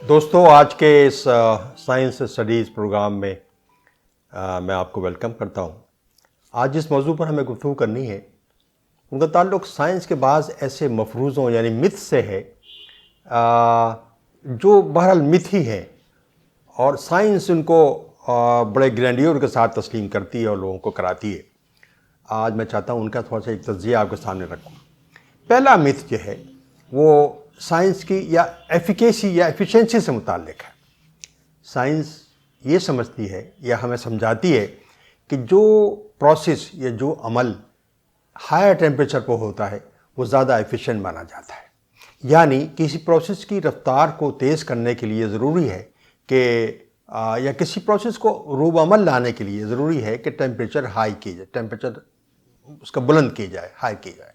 دوستو آج کے اس سائنس اسٹڈیز پروگرام میں میں آپ کو ویلکم کرتا ہوں۔ آج جس موضوع پر ہمیں گفتگو کرنی ہے ان کا تعلق سائنس کے بعض ایسے مفروضوں یعنی متھ سے ہے جو بہرحال متھ ہی ہیں، اور سائنس ان کو بڑے گرینڈیور کے ساتھ تسلیم کرتی ہے اور لوگوں کو کراتی ہے۔ آج میں چاہتا ہوں ان کا تھوڑا سا ایک تجزیہ آپ کے سامنے رکھوں۔ پہلا متھ جو ہے وہ سائنس کی یا ایفیکیسی یا ایفیشنسی سے متعلق ہے۔ سائنس یہ سمجھتی ہے یا ہمیں سمجھاتی ہے کہ جو پروسیس یا جو عمل ہائر ٹیمپریچر پہ ہوتا ہے وہ زیادہ ایفیشینٹ مانا جاتا ہے، یعنی کسی پروسیس کی رفتار کو تیز کرنے کے لیے ضروری ہے کہ یا کسی پروسیس کو روب عمل لانے کے لیے ضروری ہے کہ ٹیمپریچر ہائی کی جائے، ٹیمپریچر اس کا بلند کی جائے، ہائی کی جائے۔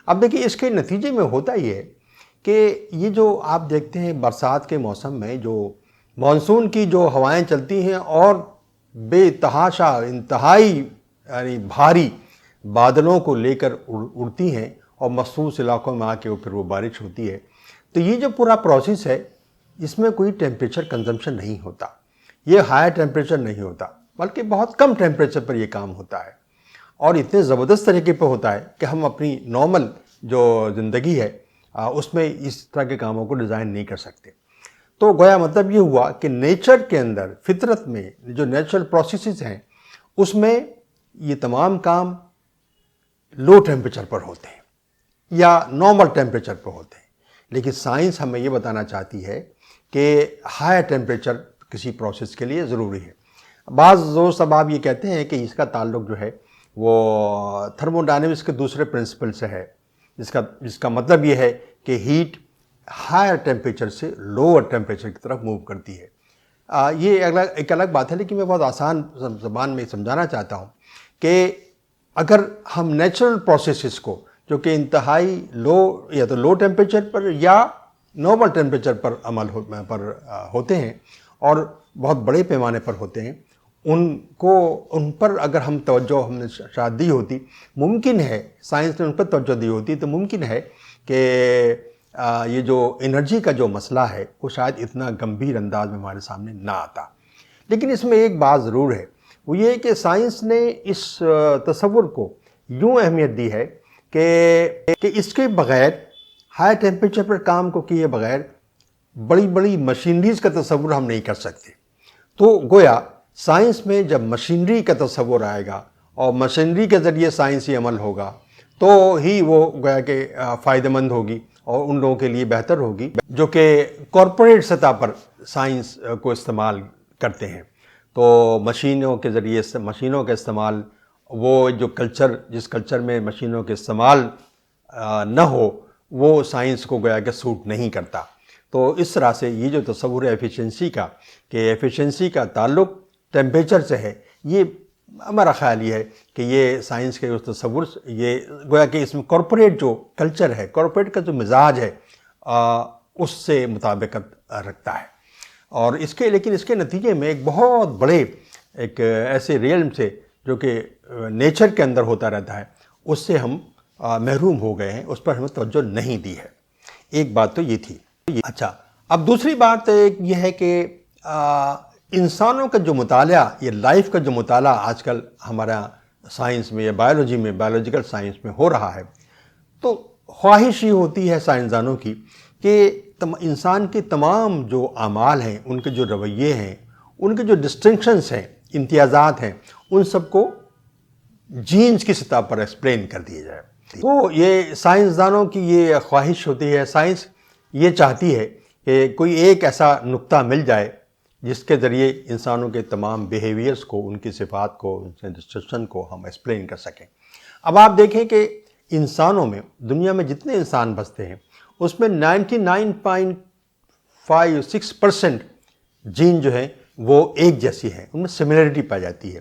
اب دیکھیے اس کے نتیجے میں ہوتا یہ ہے کہ یہ جو آپ دیکھتے ہیں برسات کے موسم میں جو مانسون کی جو ہوائیں چلتی ہیں اور بے تحاشا انتہائی یعنی بھاری بادلوں کو لے کر اڑتی ہیں اور مخصوص علاقوں میں آ کے پھر وہ بارش ہوتی ہے، تو یہ جو پورا پروسیس ہے اس میں کوئی ٹیمپریچر کنزمپشن نہیں ہوتا، یہ ہائی ٹیمپریچر نہیں ہوتا، بلکہ بہت کم ٹیمپریچر پر یہ کام ہوتا ہے، اور اتنے زبردست طریقے پہ ہوتا ہے کہ ہم اپنی نارمل جو زندگی ہے اس میں اس طرح کے کاموں کو ڈیزائن نہیں کر سکتے۔ تو گویا مطلب یہ ہوا کہ نیچر کے اندر، فطرت میں جو نیچرل پروسیسز ہیں اس میں یہ تمام کام لو ٹیمپریچر پر ہوتے ہیں یا نارمل ٹیمپریچر پر ہوتے ہیں، لیکن سائنس ہمیں یہ بتانا چاہتی ہے کہ ہائی ٹیمپریچر کسی پروسیس کے لیے ضروری ہے۔ بعض دوست اب آپ یہ کہتے ہیں کہ اس کا تعلق جو ہے وہ تھرمو ڈائنامکس کے دوسرے پرنسپل سے ہے، جس کا مطلب یہ ہے کہ ہیٹ ہائر ٹیمپریچر سے لوور ٹیمپریچر کی طرف موو کرتی ہے۔ یہ ایک الگ بات ہے، لیکن میں بہت آسان زبان میں سمجھانا چاہتا ہوں کہ اگر ہم نیچرل پروسیسز کو جو کہ انتہائی لو یا تو لو ٹیمپریچر پر یا نارمل ٹیمپریچر پر عمل پر ہوتے ہیں اور بہت بڑے پیمانے پر ہوتے ہیں، ان پر اگر ہم نے شاید دی ہوتی، ممکن ہے سائنس نے ان پر توجہ دی ہوتی تو ممکن ہے کہ یہ جو انرجی کا جو مسئلہ ہے وہ شاید اتنا گمبھیر انداز میں ہمارے سامنے نہ آتا۔ لیکن اس میں ایک بات ضرور ہے، وہ یہ کہ سائنس نے اس تصور کو یوں اہمیت دی ہے کہ اس کے بغیر ہائی ٹیمپریچر پر کام کو کیے بغیر بڑی بڑی مشینریز کا تصور ہم نہیں کر سکتے۔ تو گویا سائنس میں جب مشینری کا تصور آئے گا اور مشینری کے ذریعے سائنسی عمل ہوگا تو ہی وہ گویا کہ فائدہ مند ہوگی اور ان لوگوں کے لیے بہتر ہوگی جو کہ کارپوریٹ سطح پر سائنس کو استعمال کرتے ہیں۔ تو مشینوں کے ذریعے سے مشینوں کا استعمال، وہ جو کلچر جس کلچر میں مشینوں کے استعمال نہ ہو وہ سائنس کو گویا کہ سوٹ نہیں کرتا۔ تو اس طرح سے یہ جو تصور ہے ایفیشنسی کا، کہ ایفیشنسی کا تعلق ٹیمپریچر سے ہے، یہ ہمارا خیال یہ ہے کہ یہ سائنس کے اس تصور یہ گویا کہ اس میں کارپوریٹ جو کلچر ہے، کارپوریٹ کا جو مزاج ہے اس سے مطابقت رکھتا ہے، اور لیکن اس کے نتیجے میں ایک بہت بڑے ایک ایسے ریلم سے جو کہ نیچر کے اندر ہوتا رہتا ہے اس سے ہم محروم ہو گئے ہیں، اس پر ہمیں توجہ نہیں دی ہے۔ ایک بات تو یہ تھی۔ اچھا، اب دوسری بات یہ ہے کہ انسانوں کا جو مطالعہ، یہ لائف کا جو مطالعہ آج کل ہمارا سائنس میں یا بایولوجی میں، بایولوجیکل سائنس میں ہو رہا ہے، تو خواہش یہ ہوتی ہے سائنسدانوں کی کہ انسان کے تمام جو اعمال ہیں، ان کے جو رویے ہیں، ان کے جو ڈسٹنکشنز ہیں، امتیازات ہیں، ان سب کو جینز کی سطح پر ایکسپلین کر دیا جائے۔ تو یہ سائنسدانوں کی یہ خواہش ہوتی ہے، سائنس یہ چاہتی ہے کہ کوئی ایک ایسا نقطہ مل جائے جس کے ذریعے انسانوں کے تمام بیہیویئرز کو، ان کی صفات کو، ان سے ڈسکرپشن کو ہم ایکسپلین کر سکیں۔ اب آپ دیکھیں کہ انسانوں میں، دنیا میں جتنے انسان بستے ہیں اس میں 99.56% جین جو ہیں وہ ایک جیسی ہیں، ان میں سملیرٹی پائی جاتی ہے۔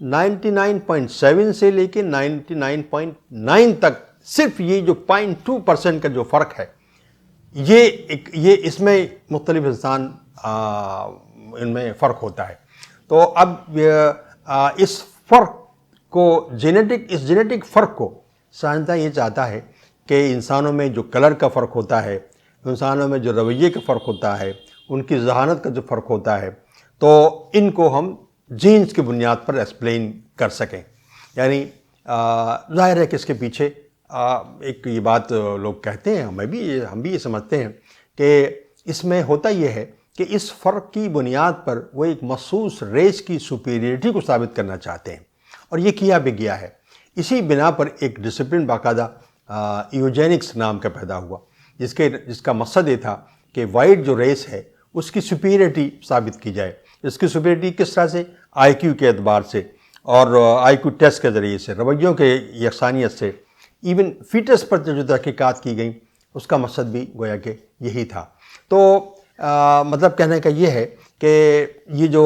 99.7 سے لے کے 99.9 تک صرف یہ جو 0.2% کا جو فرق ہے، یہ اس میں مختلف انسان ان میں فرق ہوتا ہے۔ تو اب اس فرق کو اس جینیٹک فرق کو سائنسداں یہ چاہتا ہے کہ انسانوں میں جو کلر کا فرق ہوتا ہے، انسانوں میں جو رویے کا فرق ہوتا ہے، ان کی ذہانت کا جو فرق ہوتا ہے، تو ان کو ہم جینز کی بنیاد پر ایکسپلین کر سکیں. یعنی ظاہر ہے کہ اس کے پیچھے ایک یہ بات لوگ کہتے ہیں، ہم بھی یہ سمجھتے ہیں کہ اس میں ہوتا یہ ہے کہ اس فرق کی بنیاد پر وہ ایک مخصوص ریس کی سپیریٹی کو ثابت کرنا چاہتے ہیں، اور یہ کیا بھی گیا ہے. اسی بنا پر ایک ڈسپلن باقاعدہ ایوجینکس نام کا پیدا ہوا، جس کا مقصد یہ تھا کہ وائٹ جو ریس ہے اس کی سپیریٹی ثابت کی جائے. اس کی سپیریٹی کس طرح سے؟ آئی کیو کے اعتبار سے، اور آئی کیو ٹیسٹ کے ذریعے سے، رویوں کے یکسانیت سے، ایون فیٹس پر جو تحقیقات کی گئیں اس کا مقصد بھی گویا کہ یہی تھا. تو مطلب کہنے کا یہ ہے کہ یہ جو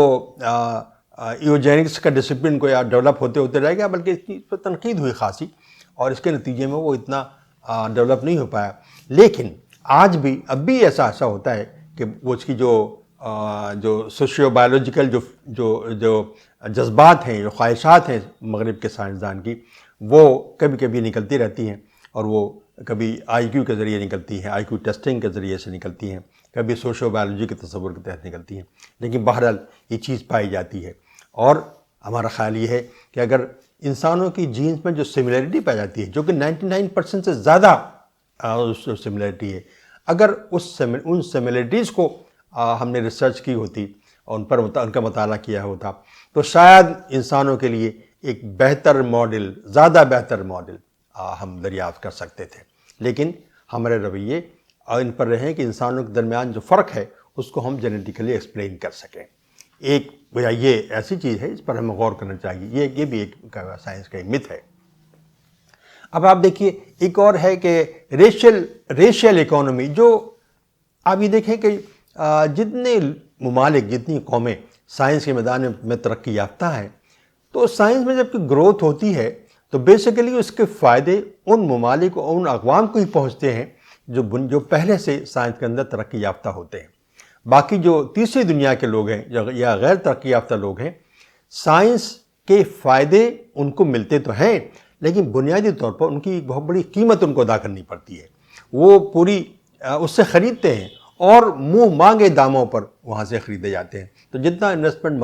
ایوجینکس کا ڈسپلن کو یا ڈیولپ ہوتے ہوتے رہ گیا، بلکہ اس کی تنقید ہوئی خاصی، اور اس کے نتیجے میں وہ اتنا ڈیولپ نہیں ہو پایا. لیکن آج بھی اب بھی ایسا ہوتا ہے کہ وہ اس کی جو سوشیو بایولوجیکل جو جذبات ہیں، جو خواہشات ہیں مغرب کے سائنسدان کی، وہ کبھی کبھی نکلتی رہتی ہیں، اور وہ کبھی آئی کیو کے ذریعے نکلتی ہیں، آئی کیو ٹیسٹنگ کے ذریعے سے نکلتی ہیں، کبھی سوشیو بایولوجی کے تصور کے تحت نکلتی ہیں. لیکن بہرحال یہ چیز پائی جاتی ہے، اور ہمارا خیال یہ ہے کہ اگر انسانوں کی جینز میں جو سملیرٹی پائی جاتی ہے، جو کہ 99% سے زیادہ سملیرٹی ہے، اگر ان سملیرٹیز کو ہم نے ریسرچ کی ہوتی اور ان کا مطالعہ کیا ہوتا، تو شاید انسانوں کے لیے ایک بہتر ماڈل، زیادہ بہتر ماڈل ہم دریافت کر سکتے تھے. لیکن ہمارے رویے ان پر رہیں کہ انسانوں کے درمیان جو فرق ہے اس کو ہم جینیٹیکلی ایکسپلین کر سکیں. ایک یہ ایسی چیز ہے اس پر ہمیں غور کرنا چاہیے. یہ بھی ایک سائنس کا ایک مت ہے. اب آپ دیکھیے ایک اور ہے کہ ریشل اکانومی، جو آپ یہ دیکھیں کہ جتنے ممالک، جتنی قومیں سائنس کے میدان میں ترقی یافتہ ہیں، تو سائنس میں جب کہ گروتھ ہوتی ہے تو بیسیکلی اس کے فائدے ان ممالک اور ان اقوام کو ہی پہنچتے ہیں جو پہلے سے سائنس کے اندر ترقی یافتہ ہوتے ہیں. باقی جو تیسری دنیا کے لوگ ہیں یا غیر ترقی یافتہ لوگ ہیں، سائنس کے فائدے ان کو ملتے تو ہیں، لیکن بنیادی طور پر ان کی ایک بہت بڑی قیمت ان کو ادا کرنی پڑتی ہے. وہ پوری اس سے خریدتے ہیں اور منہ مانگے داموں پر وہاں سے خریدے جاتے ہیں. تو جتنا انویسٹمنٹ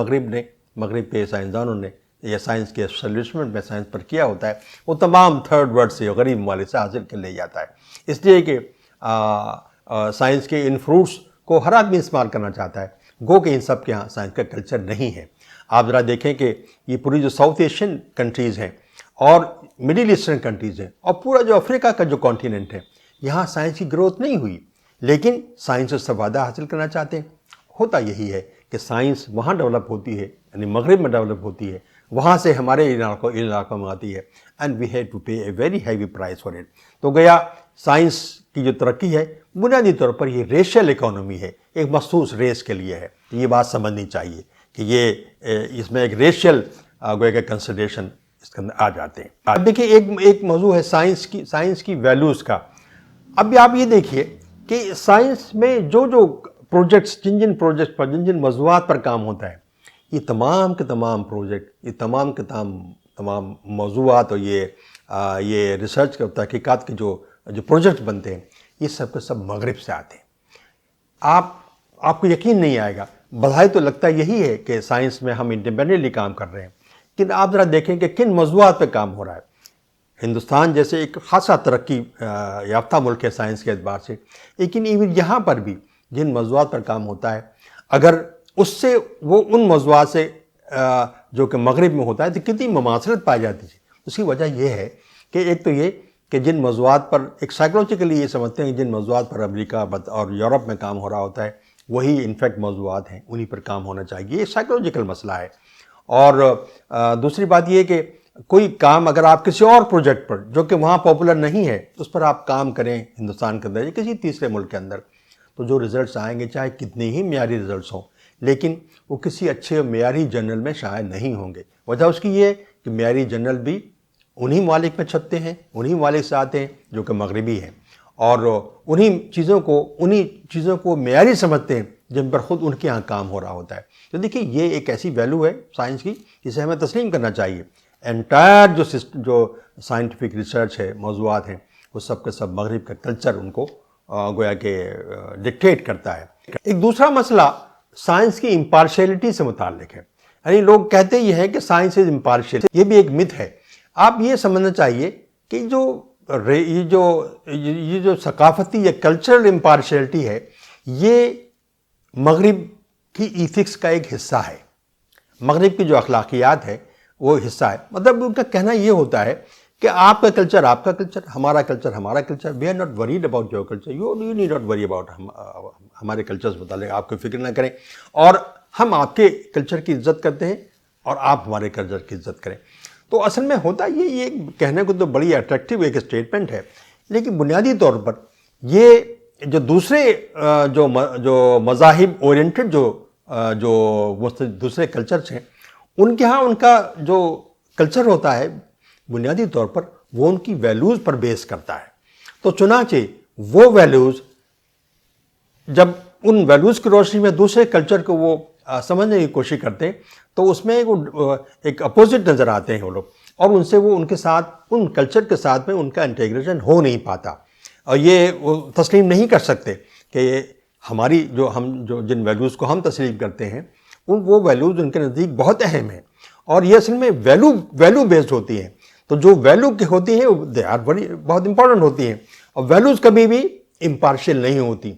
مغرب کے سائنسدانوں نے یا سائنس کے اسٹیبلشمنٹ میں سائنس پر کیا ہوتا ہے، وہ تمام تھرڈ ورلڈ سے، غریب ممالک سے حاصل کر لے جاتا ہے. اس لیے کہ سائنس کے ان فروٹس کو ہر آدمی استعمال کرنا چاہتا ہے، گو کہ ان سب کے ہاں سائنس کا کلچر نہیں ہے. آپ ذرا دیکھیں کہ یہ پوری جو ساؤتھ ایشین کنٹریز ہیں اور مڈل ایسٹرن کنٹریز ہیں اور پورا جو افریقہ کا جو کانٹیننٹ ہے، یہاں سائنس کی گروتھ نہیں ہوئی، لیکن سائنس سے استفادہ حاصل کرنا چاہتے ہیں. ہوتا یہی ہے کہ سائنس وہاں ڈیولپ ہوتی ہے، یعنی مغرب میں ڈیولپ ہوتی ہے، وہاں سے ہمارے علاقوں میں آتی ہے، and we have to pay a very heavy price for it. تو گیا سائنس کی جو ترقی ہے بنیادی طور پر یہ ریشل اکانومی ہے، ایک مخصوص ریس کے لیے ہے. یہ بات سمجھنی چاہیے کہ اس میں ایک ریشل گویا کہ کنسیڈریشن اس کے اندر آ جاتے ہیں. اب دیکھیے ایک موضوع ہے سائنس کی ویلیوز کا. اب آپ یہ دیکھیے کہ سائنس میں جو پروجیکٹس، جن پروجیکٹس پر، جن موضوعات پر کام ہوتا ہے، یہ تمام کے تمام پروجیکٹ، یہ تمام کے تمام موضوعات اور یہ ریسرچ اور تحقیقات کے جو پروجیکٹ بنتے ہیں، یہ سب کے سب مغرب سے آتے ہیں. آپ کو یقین نہیں آئے گا، بظاہر تو لگتا یہی ہے کہ سائنس میں ہم انڈیپینڈنٹلی کام کر رہے ہیں، لیکن آپ ذرا دیکھیں کہ کن موضوعات پہ کام ہو رہا ہے. ہندوستان جیسے ایک خاصا ترقی یافتہ ملک ہے سائنس کے اعتبار سے، لیکن ایون یہاں پر بھی جن موضوعات پر کام ہوتا ہے، اگر اس سے وہ ان موضوعات سے جو کہ مغرب میں ہوتا ہے تو کتنی مماثلت پائی جاتی ہے. اس کی وجہ یہ ہے کہ ایک تو یہ کہ جن موضوعات پر ایک سائیکولوجیکلی یہ سمجھتے ہیں کہ جن موضوعات پر امریکہ اور یورپ میں کام ہو رہا ہوتا ہے وہی انفیکٹ موضوعات ہیں، انہی پر کام ہونا چاہیے. یہ سائیکولوجیکل مسئلہ ہے. اور دوسری بات یہ کہ کوئی کام اگر آپ کسی اور پروجیکٹ پر جو کہ وہاں پاپولر نہیں ہے اس پر آپ کام کریں ہندوستان کے اندر یا کسی تیسرے ملک کے اندر، تو جو ریزلٹس آئیں گے چاہے کتنے ہی معیاری ریزلٹس ہوں، لیکن وہ کسی اچھے معیاری جرنل میں شائع نہیں ہوں گے. وجہ اس کی یہ ہے کہ معیاری جرنل بھی انہی ممالک میں چھپتے ہیں، انہی ممالک سے آتے ہیں جو کہ مغربی ہیں، اور انہی چیزوں کو معیاری سمجھتے ہیں جن پر خود ان کے ہاں کام ہو رہا ہوتا ہے. تو دیکھیے یہ ایک ایسی ویلیو ہے سائنس کی جسے ہمیں تسلیم کرنا چاہیے. انٹائر جو سائنٹیفک ریسرچ ہے، موضوعات ہیں، وہ سب کے سب مغرب کا کلچر ان کو گویا کہ ڈکٹیٹ کرتا ہے۔ ایک دوسرا مسئلہ سائنس کی امپارشیلٹی سے متعلق ہے، یعنی لوگ کہتے یہ ہیں کہ سائنس از امپارشیل، یہ بھی ایک متھ ہے۔ آپ یہ سمجھنا چاہیے کہ یہ جو ثقافتی یا کلچرل امپارشیلٹی ہے، یہ مغرب کی ایتھکس کا ایک حصہ ہے، مغرب کی جو اخلاقیات ہے وہ حصہ ہے۔ مطلب ان کا کہنا یہ ہوتا ہے کہ آپ کا کلچر آپ کا کلچر، ہمارا کلچر ہمارا culture, we are not worried about your culture, you need not worry about ہمارے کلچرز متعلق آپ کو فکر نہ کریں، اور ہم آپ کے کلچر کی عزت کرتے ہیں اور آپ ہمارے کلچر کی عزت کریں۔ تو اصل میں ہوتا یہ کہنے کو تو بڑی اٹریکٹیو ایک اسٹیٹمنٹ ہے، لیکن بنیادی طور پر یہ جو دوسرے جو مذاہب اورینٹڈ جو دوسرے کلچرز ہیں، ان کے ہاں ان کا جو کلچر ہوتا ہے بنیادی طور پر وہ ان کی ویلیوز پر بیس کرتا ہے۔ تو چنانچہ وہ ویلیوز جب ان ویلیوز کی روشنی میں دوسرے کلچر کو وہ سمجھنے کی کوشش کرتے ہیں تو اس میں ایک اپوزٹ نظر آتے ہیں وہ لوگ، اور ان سے وہ ان کے ساتھ ان کلچر کے ساتھ میں ان کا انٹیگریشن ہو نہیں پاتا، اور یہ وہ تسلیم نہیں کر سکتے کہ ہماری جو جن ویلیوز کو ہم تسلیم کرتے ہیں وہ ویلیوز ان کے نزدیک بہت اہم ہیں، اور یہ اصل میں ویلیو بیسڈ ہوتی ہیں۔ تو جو ویلیو کی ہوتی ہیں دے آر بہت امپورٹنٹ ہوتی ہیں، اور ویلیوز کبھی بھی امپارشل نہیں ہوتی۔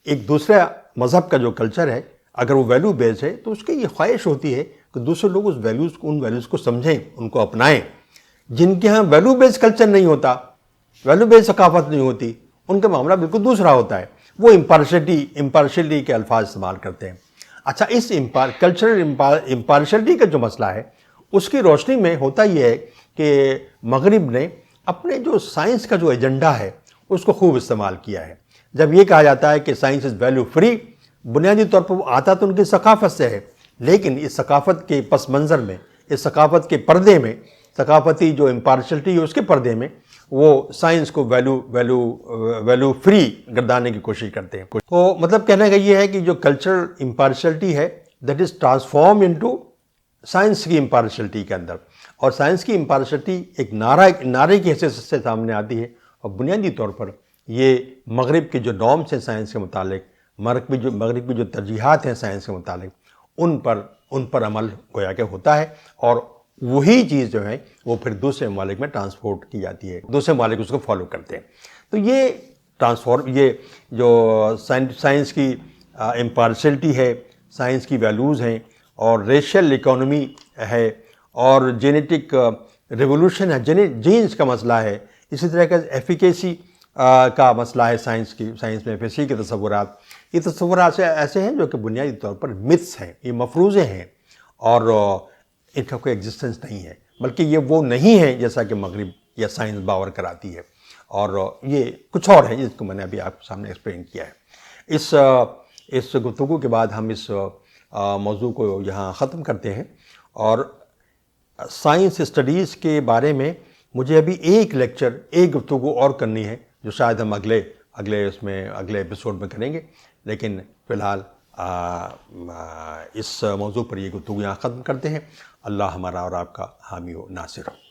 ایک دوسرا مذہب کا جو کلچر ہے اگر وہ ویلیو بیس ہے تو اس کی یہ خواہش ہوتی ہے کہ دوسرے لوگ ان ویلیوز کو سمجھیں، ان کو اپنائیں۔ جن کے ہاں ویلیو بیس کلچر نہیں ہوتا، ویلیو بیس ثقافت نہیں ہوتی، ان کا معاملہ بالکل دوسرا ہوتا ہے، وہ امپارشلٹی کے الفاظ استعمال کرتے ہیں۔ اچھا، اس کلچرل امپارشلٹی کا جو مسئلہ ہے اس کی روشنی میں ہوتا یہ ہے کہ مغرب نے اپنے جو سائنس کا جو ایجنڈا ہے اس کو خوب استعمال کیا ہے۔ جب یہ کہا جاتا ہے کہ سائنس از ویلیو فری، بنیادی طور پر وہ آتا تو ان کی ثقافت سے ہے، لیکن اس ثقافت کے پس منظر میں، اس ثقافت کے پردے میں، ثقافتی جو امپارشلٹی ہے اس کے پردے میں وہ سائنس کو ویلیو فری گردانے کی کوشش کرتے ہیں۔ تو مطلب کہنے کا یہ ہے کہ جو کلچرل امپارشلٹی ہے that is transform into science کی امپارشلٹی کے اندر، اور سائنس کی امپارشلٹی ایک نعرے کی حیثیت سے سامنے آتی ہے، اور بنیادی طور پر یہ مغرب کے جو نارمس ہیں سائنس کے متعلق، مغرب کی جو ترجیحات ہیں سائنس کے متعلق، ان پر عمل گویا کہ ہوتا ہے، اور وہی چیز جو ہے وہ پھر دوسرے ممالک میں ٹرانسپورٹ کی جاتی ہے، دوسرے ممالک اس کو فالو کرتے ہیں۔ تو یہ جو سائنس کی امپارشلٹی ہے، سائنس کی ویلیوز ہیں، اور ریشل اکانومی ہے، اور جینیٹک ریولوشن ہے، جینز کا مسئلہ ہے، اسی طرح کا ایفیکیسی کا مسئلہ ہے سائنس میں ایفیکیسی کے تصورات، یہ تصورات ایسے ہیں جو کہ بنیادی طور پر متس ہیں، یہ مفروضے ہیں، اور ان کا کوئی ایگزسٹنس نہیں ہے، بلکہ یہ وہ نہیں ہے جیسا کہ مغرب یا سائنس باور کراتی ہے، اور یہ کچھ اور ہے جس کو میں نے ابھی آپ کے سامنے ایکسپلین کیا ہے۔ اس گفتگو کے بعد ہم اس موضوع کو یہاں ختم کرتے ہیں، اور سائنس اسٹڈیز کے بارے میں مجھے ابھی ایک گفتگو اور کرنی ہے جو شاید ہم اگلے ایپیسوڈ میں کریں گے، لیکن فی الحال اس موضوع پر یہ گفتگو یہاں ختم کرتے ہیں۔ اللہ ہمارا اور آپ کا حامی و ناصر ہو۔